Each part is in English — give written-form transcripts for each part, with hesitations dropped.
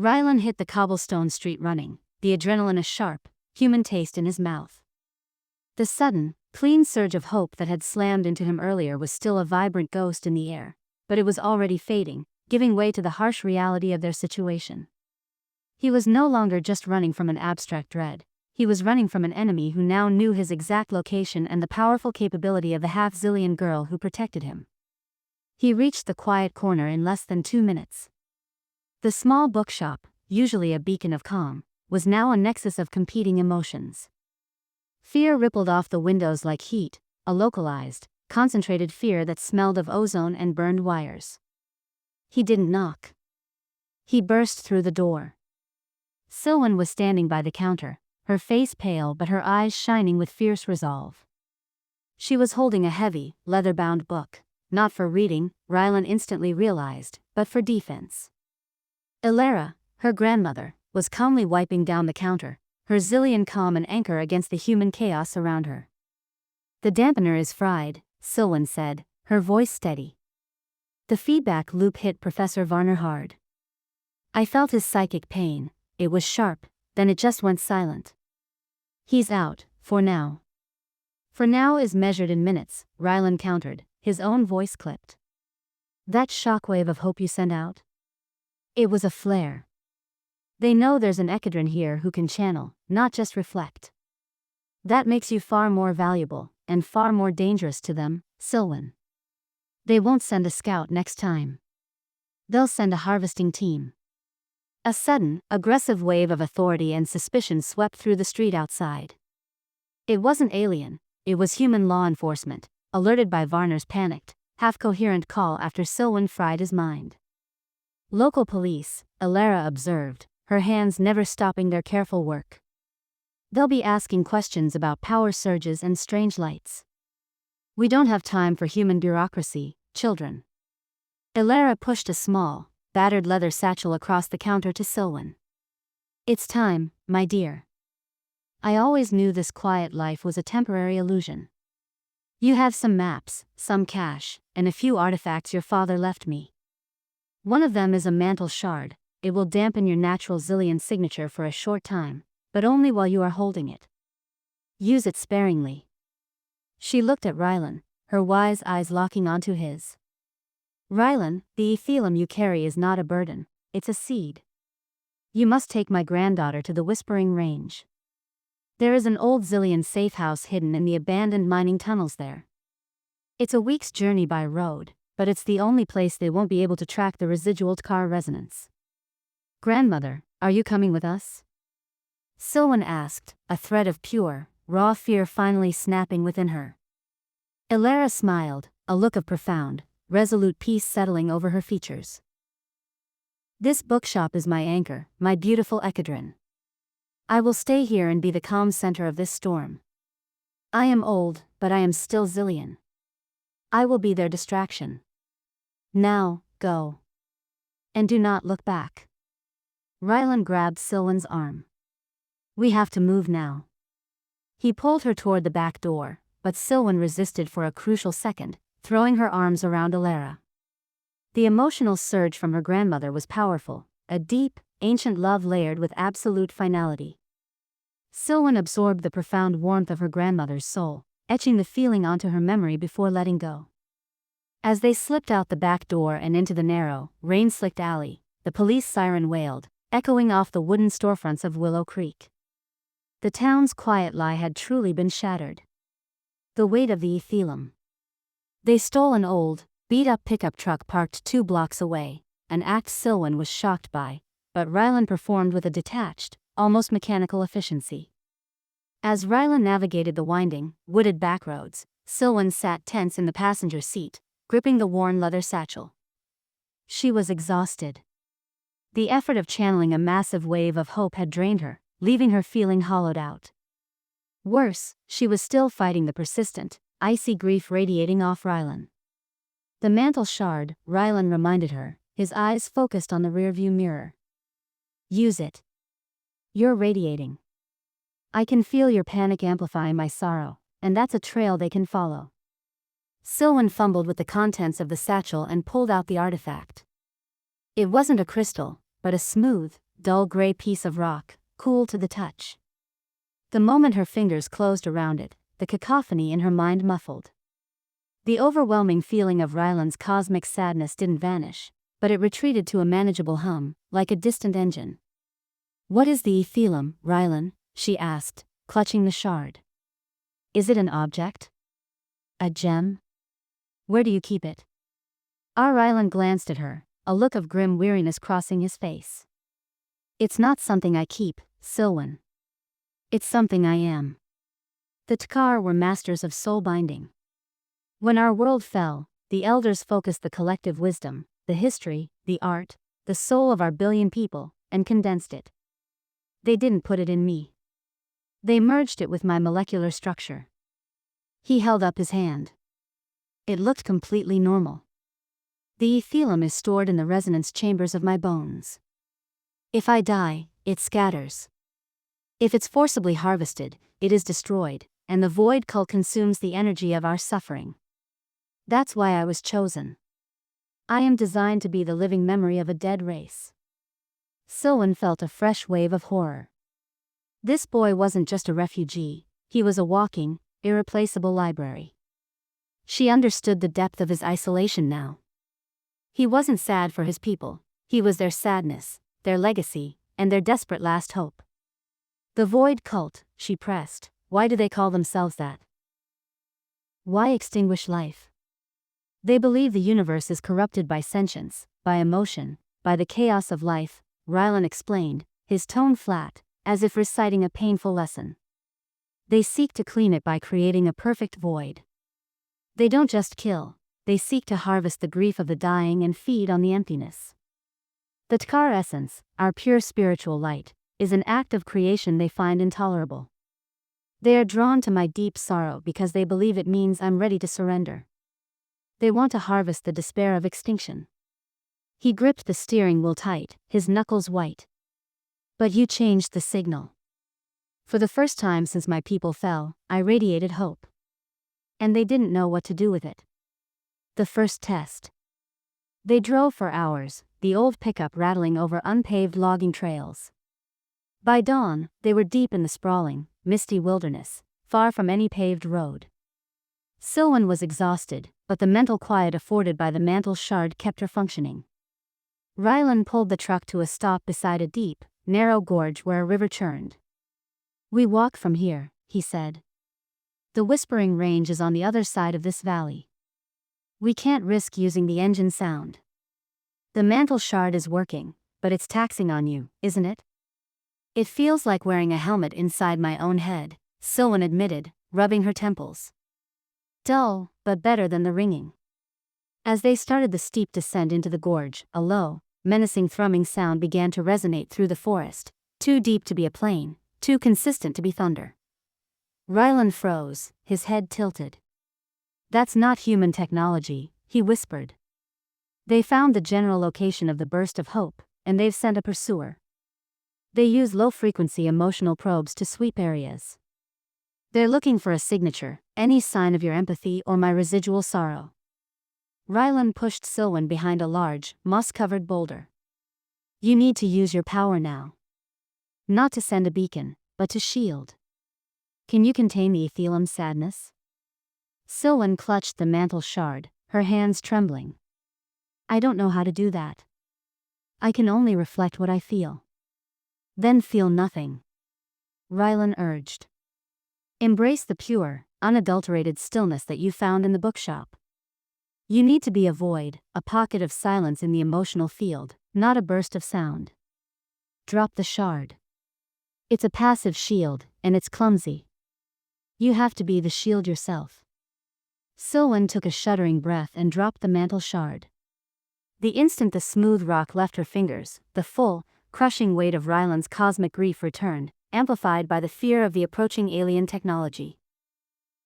Rylan hit the cobblestone street running, the adrenaline a sharp, human taste in his mouth. The sudden, clean surge of hope that had slammed into him earlier was still a vibrant ghost in the air, but it was already fading, giving way to the harsh reality of their situation. He was no longer just running from an abstract dread. He was running from an enemy who now knew his exact location and the powerful capability of the half-Zylian girl who protected him. He reached the quiet corner in less than 2 minutes. The small bookshop, usually a beacon of calm, was now a nexus of competing emotions. Fear rippled off the windows like heat, a localized, concentrated fear that smelled of ozone and burned wires. He didn't knock. He burst through the door. Sylwen was standing by the counter, her face pale but her eyes shining with fierce resolve. She was holding a heavy, leather-bound book, not for reading, Rylan instantly realized, but for defense. Ilera, her grandmother, was calmly wiping down the counter, her Zylian calm an anchor against the human chaos around her. "The dampener is fried," Sylwen said, her voice steady. The feedback loop hit Professor Varner hard. I felt his psychic pain. It was sharp, then it just went silent. "He's out, for now." "For now" is measured in minutes, Rylan countered, his own voice clipped. "That shockwave of hope you sent out? It was a flare. They know there's an Echidron here who can channel, not just reflect. That makes you far more valuable, and far more dangerous to them, Sylwen. They won't send a scout next time. They'll send a harvesting team." A sudden, aggressive wave of authority and suspicion swept through the street outside. It wasn't alien, it was human law enforcement, alerted by Varner's panicked, half-coherent call after Sylwen fried his mind. "Local police," Ilera observed, her hands never stopping their careful work. "They'll be asking questions about power surges and strange lights. We don't have time for human bureaucracy, children." Ilera pushed a small, battered leather satchel across the counter to Sylwen. "It's time, my dear. I always knew this quiet life was a temporary illusion. You have some maps, some cash, and a few artifacts your father left me. One of them is a mantle shard. It will dampen your natural Zylian signature for a short time, but only while you are holding it. Use it sparingly." She looked at Rylan, her wise eyes locking onto his. "Rylan, the Aethelum you carry is not a burden, it's a seed. You must take my granddaughter to the Whispering Range. There is an old Zylian safe house hidden in the abandoned mining tunnels there. It's a week's journey by road, but it's the only place they won't be able to track the residual Tkar resonance. Grandmother, are you coming with us?" Sylwen asked, a thread of pure, raw fear finally snapping within her. Ilera smiled, a look of profound, resolute peace settling over her features. "This bookshop is my anchor, my beautiful Echidron. I will stay here and be the calm center of this storm. I am old, but I am still Zylian. I will be their distraction. Now, go. And do not look back." Rylan grabbed Sylwen's arm. "We have to move now." He pulled her toward the back door, but Sylwen resisted for a crucial second, throwing her arms around Ilera. The emotional surge from her grandmother was powerful, a deep, ancient love layered with absolute finality. Sylwen absorbed the profound warmth of her grandmother's soul, etching the feeling onto her memory before letting go. As they slipped out the back door and into the narrow, rain-slicked alley, the police siren wailed, echoing off the wooden storefronts of Willow Creek. The town's quiet lie had truly been shattered. The weight of the Aethelum. They stole an old, beat-up pickup truck parked 2 blocks away, an act Sylwen was shocked by, but Rylan performed with a detached, almost mechanical efficiency. As Rylan navigated the winding, wooded backroads, Sylwen sat tense in the passenger seat, gripping the worn leather satchel. She was exhausted. The effort of channeling a massive wave of hope had drained her, leaving her feeling hollowed out. Worse, she was still fighting the persistent, icy grief radiating off Rylan. "The mantle shard," Rylan reminded her, his eyes focused on the rearview mirror. "Use it. You're radiating. I can feel your panic amplifying my sorrow, and that's a trail they can follow." Sylwen fumbled with the contents of the satchel and pulled out the artifact. It wasn't a crystal, but a smooth, dull gray piece of rock, cool to the touch. The moment her fingers closed around it, the cacophony in her mind muffled. The overwhelming feeling of Rylan's cosmic sadness didn't vanish, but it retreated to a manageable hum, like a distant engine. "What is the Aethelum, Rylan?" she asked, clutching the shard. "Is it an object? A gem? Where do you keep it?" Rylan glanced at her, a look of grim weariness crossing his face. "It's not something I keep, Sylwen. It's something I am." The Tkar were masters of soul binding. When our world fell, the elders focused the collective wisdom, the history, the art, the soul of our billion people, and condensed it. They didn't put it in me. They merged it with my molecular structure. He held up his hand. It looked completely normal. "The Aethelum is stored in the resonance chambers of my bones. If I die, it scatters. If it's forcibly harvested, it is destroyed, and the void cult consumes the energy of our suffering. That's why I was chosen. I am designed to be the living memory of a dead race." Sylwen felt a fresh wave of horror. This boy wasn't just a refugee, he was a walking, irreplaceable library. She understood the depth of his isolation now. He wasn't sad for his people, he was their sadness, their legacy, and their desperate last hope. "The Void Cult," she pressed, "why do they call themselves that? Why extinguish life?" "They believe the universe is corrupted by sentience, by emotion, by the chaos of life," Rylan explained, his tone flat, as if reciting a painful lesson. "They seek to clean it by creating a perfect void. They don't just kill, they seek to harvest the grief of the dying and feed on the emptiness. The Tkar essence, our pure spiritual light, is an act of creation they find intolerable. They are drawn to my deep sorrow because they believe it means I'm ready to surrender. They want to harvest the despair of extinction." He gripped the steering wheel tight, his knuckles white. "But you changed the signal. For the first time since my people fell, I radiated hope. And they didn't know what to do with it. The first test." They drove for hours, the old pickup rattling over unpaved logging trails. By dawn, they were deep in the sprawling, misty wilderness, far from any paved road. Sylwen was exhausted, but the mental quiet afforded by the mantle shard kept her functioning. Rylan pulled the truck to a stop beside a deep, narrow gorge where a river churned. "We walk from here," he said. "The Whispering Range is on the other side of this valley. We can't risk using the engine sound. The mantle shard is working, but it's taxing on you, isn't it?" "It feels like wearing a helmet inside my own head," Sylwen admitted, rubbing her temples. "Dull, but better than the ringing." As they started the steep descent into the gorge, a low, menacing thrumming sound began to resonate through the forest, too deep to be a plane, too consistent to be thunder. Rylan froze, his head tilted. "That's not human technology," he whispered. "They found the general location of the burst of hope, and they've sent a pursuer. They use low-frequency emotional probes to sweep areas. They're looking for a signature, any sign of your empathy or my residual sorrow." Rylan pushed Sylwen behind a large, moss-covered boulder. "You need to use your power now. Not to send a beacon, but to shield. Can you contain the Aethelum's sadness?" Sylwen clutched the mantle shard, her hands trembling. "I don't know how to do that. I can only reflect what I feel." "Then feel nothing," Rylan urged. "Embrace the pure, unadulterated stillness that you found in the bookshop. You need to be a void, a pocket of silence in the emotional field, not a burst of sound. Drop the shard. It's a passive shield, and it's clumsy. You have to be the shield yourself." Sylwen took a shuddering breath and dropped the mantle shard. The instant the smooth rock left her fingers, the full, crushing weight of Rylan's cosmic grief returned, amplified by the fear of the approaching alien technology.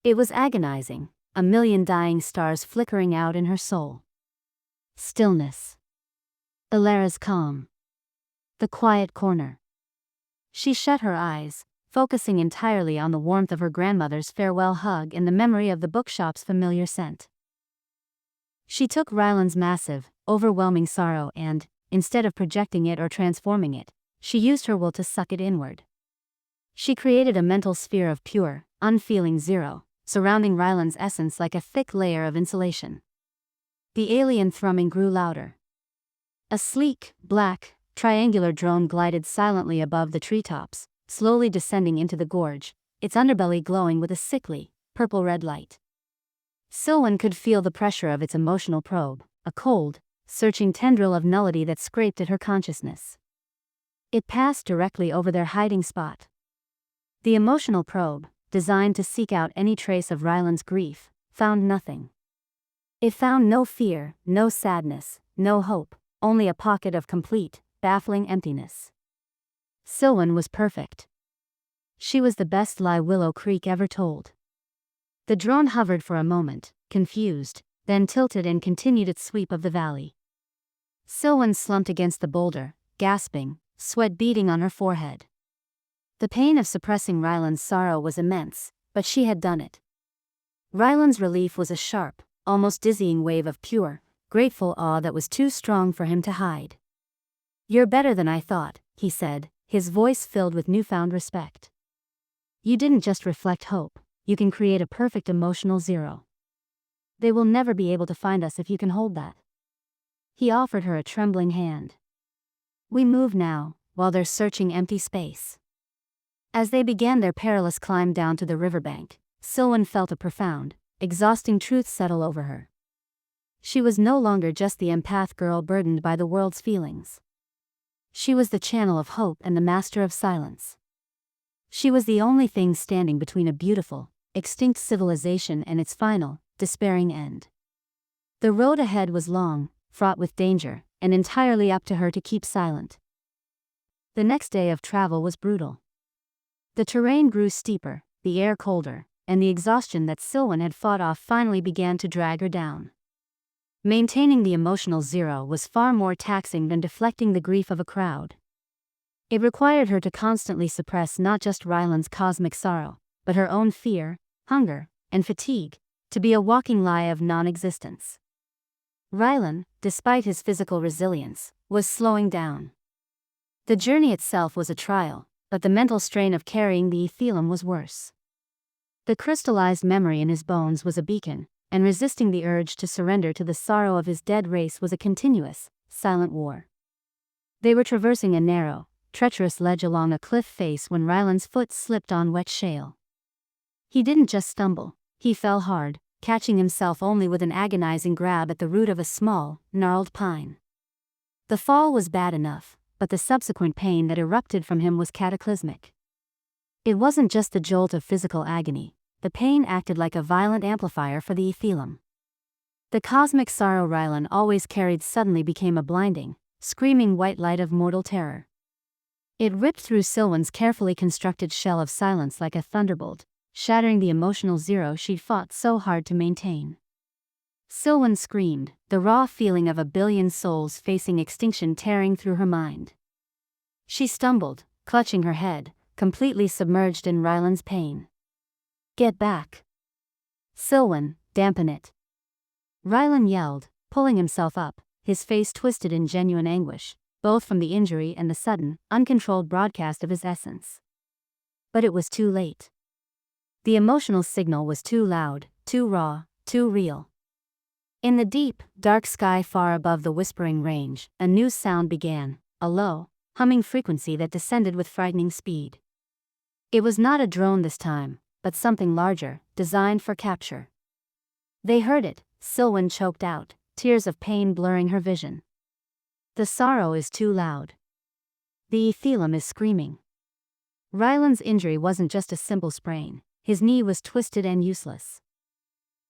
It was agonizing, a million dying stars flickering out in her soul. Stillness. Ilara's calm. The quiet corner. She shut her eyes, focusing entirely on the warmth of her grandmother's farewell hug and the memory of the bookshop's familiar scent. She took Rylan's massive, overwhelming sorrow and, instead of projecting it or transforming it, she used her will to suck it inward. She created a mental sphere of pure, unfeeling zero, surrounding Rylan's essence like a thick layer of insulation. The alien thrumming grew louder. A sleek, black, triangular drone glided silently above the treetops, slowly descending into the gorge, its underbelly glowing with a sickly, purple-red light. Sylwen could feel the pressure of its emotional probe, a cold, searching tendril of nullity that scraped at her consciousness. It passed directly over their hiding spot. The emotional probe, designed to seek out any trace of Rylan's grief, found nothing. It found no fear, no sadness, no hope, only a pocket of complete, baffling emptiness. Sylwen was perfect. She was the best lie Willow Creek ever told. The drone hovered for a moment, confused, then tilted and continued its sweep of the valley. Sylwen slumped against the boulder, gasping, sweat beading on her forehead. The pain of suppressing Rylan's sorrow was immense, but she had done it. Rylan's relief was a sharp, almost dizzying wave of pure, grateful awe that was too strong for him to hide. "You're better than I thought," he said, his voice filled with newfound respect. "You didn't just reflect hope, you can create a perfect emotional zero. They will never be able to find us if you can hold that." He offered her a trembling hand. "We move now, while they're searching empty space." As they began their perilous climb down to the riverbank, Sylwen felt a profound, exhausting truth settle over her. She was no longer just the empath girl burdened by the world's feelings. She was the channel of hope and the master of silence. She was the only thing standing between a beautiful, extinct civilization and its final, despairing end. The road ahead was long, fraught with danger, and entirely up to her to keep silent. The next day of travel was brutal. The terrain grew steeper, the air colder, and the exhaustion that Sylwen had fought off finally began to drag her down. Maintaining the emotional zero was far more taxing than deflecting the grief of a crowd. It required her to constantly suppress not just Rylan's cosmic sorrow, but her own fear, hunger, and fatigue, to be a walking lie of non-existence. Rylan, despite his physical resilience, was slowing down. The journey itself was a trial, but the mental strain of carrying the Aethelum was worse. The crystallized memory in his bones was a beacon, and resisting the urge to surrender to the sorrow of his dead race was a continuous, silent war. They were traversing a narrow, treacherous ledge along a cliff face when Rylan's foot slipped on wet shale. He didn't just stumble, he fell hard, catching himself only with an agonizing grab at the root of a small, gnarled pine. The fall was bad enough, but the subsequent pain that erupted from him was cataclysmic. It wasn't just the jolt of physical agony, the pain acted like a violent amplifier for the Aethelum. The cosmic sorrow Rylan always carried suddenly became a blinding, screaming white light of mortal terror. It ripped through Sylwen's carefully constructed shell of silence like a thunderbolt, shattering the emotional zero she'd fought so hard to maintain. Sylwen screamed, the raw feeling of a billion souls facing extinction tearing through her mind. She stumbled, clutching her head, completely submerged in Rylan's pain. "Get back. Sylwen, dampen it." Rylan yelled, pulling himself up, his face twisted in genuine anguish, both from the injury and the sudden, uncontrolled broadcast of his essence. But it was too late. The emotional signal was too loud, too raw, too real. In the deep, dark sky far above the whispering range, a new sound began, a low, humming frequency that descended with frightening speed. It was not a drone this time, but something larger, designed for capture. They heard it, Sylwen choked out, tears of pain blurring her vision. The sorrow is too loud. The Aethelum is screaming. Rylan's injury wasn't just a simple sprain, his knee was twisted and useless.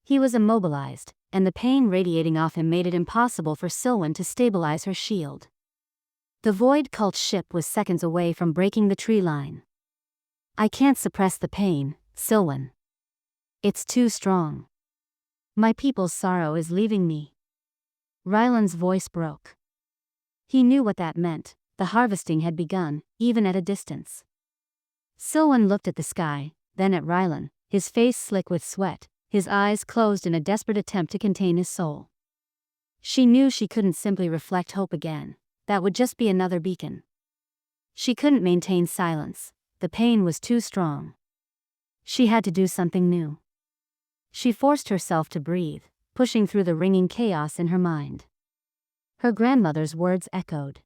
He was immobilized, and the pain radiating off him made it impossible for Sylwen to stabilize her shield. The Void Cult ship was seconds away from breaking the tree line. "I can't suppress the pain, Sylwen. It's too strong. My people's sorrow is leaving me." Rylan's voice broke. He knew what that meant, the harvesting had begun, even at a distance. Sylwen looked at the sky, then at Rylan, his face slick with sweat, his eyes closed in a desperate attempt to contain his soul. She knew she couldn't simply reflect hope again, that would just be another beacon. She couldn't maintain silence. The pain was too strong. She had to do something new. She forced herself to breathe, pushing through the ringing chaos in her mind. Her grandmother's words echoed.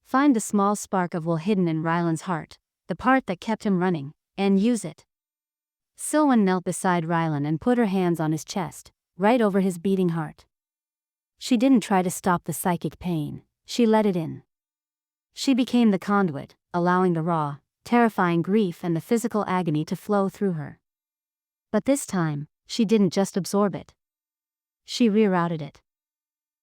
Find the small spark of will hidden in Rylan's heart, the part that kept him running, and use it. Sylwen knelt beside Rylan and put her hands on his chest, right over his beating heart. She didn't try to stop the psychic pain, she let it in. She became the conduit, allowing the raw, terrifying grief and the physical agony to flow through her. But this time, she didn't just absorb it. She rerouted it.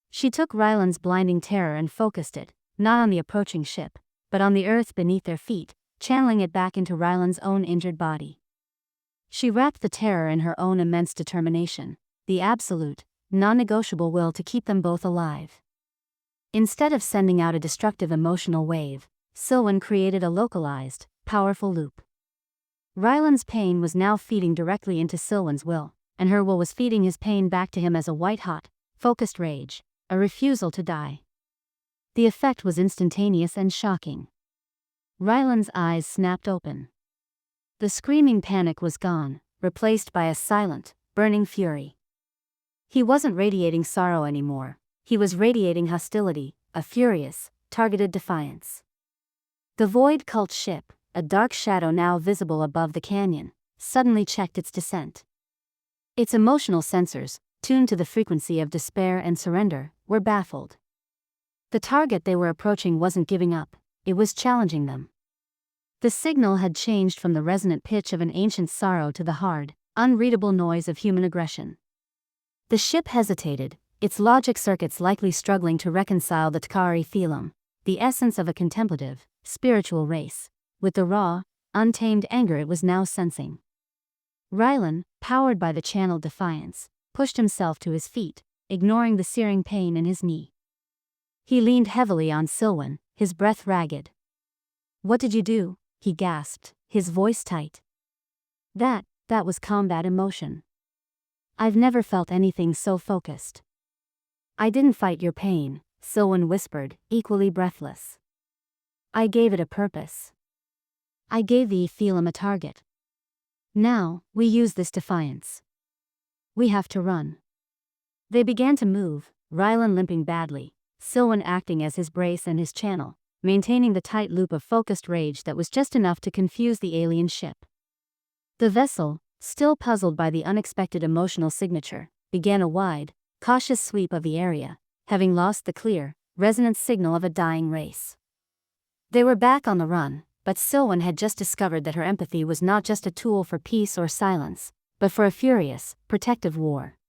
She took Rylan's blinding terror and focused it, not on the approaching ship, but on the earth beneath their feet, channeling it back into Rylan's own injured body. She wrapped the terror in her own immense determination, the absolute, non-negotiable will to keep them both alive. Instead of sending out a destructive emotional wave, Sylwen created a localized, powerful loop. Rylan's pain was now feeding directly into Sylwen's will, and her will was feeding his pain back to him as a white-hot, focused rage, a refusal to die. The effect was instantaneous and shocking. Rylan's eyes snapped open. The screaming panic was gone, replaced by a silent, burning fury. He wasn't radiating sorrow anymore, he was radiating hostility, a furious, targeted defiance. The Void Cult ship, a dark shadow now visible above the canyon, suddenly checked its descent. Its emotional sensors, tuned to the frequency of despair and surrender, were baffled. The target they were approaching wasn't giving up, it was challenging them. The signal had changed from the resonant pitch of an ancient sorrow to the hard, unreadable noise of human aggression. The ship hesitated, its logic circuits likely struggling to reconcile the Tkari Aethelum, the essence of a contemplative, spiritual race, with the raw, untamed anger it was now sensing. Rylan, powered by the channeled defiance, pushed himself to his feet, ignoring the searing pain in his knee. He leaned heavily on Sylwen, his breath ragged. "What did you do?" he gasped, his voice tight. That was combat emotion. I've never felt anything so focused." "I didn't fight your pain," Sylwen whispered, equally breathless. "I gave it a purpose. I gave the Aethelum a target. Now, we use this defiance. We have to run." They began to move, Rylan limping badly, Sylwen acting as his brace and his channel, maintaining the tight loop of focused rage that was just enough to confuse the alien ship. The vessel, still puzzled by the unexpected emotional signature, began a wide, cautious sweep of the area, having lost the clear, resonant signal of a dying race. They were back on the run, but Sylwen had just discovered that her empathy was not just a tool for peace or silence, but for a furious, protective war.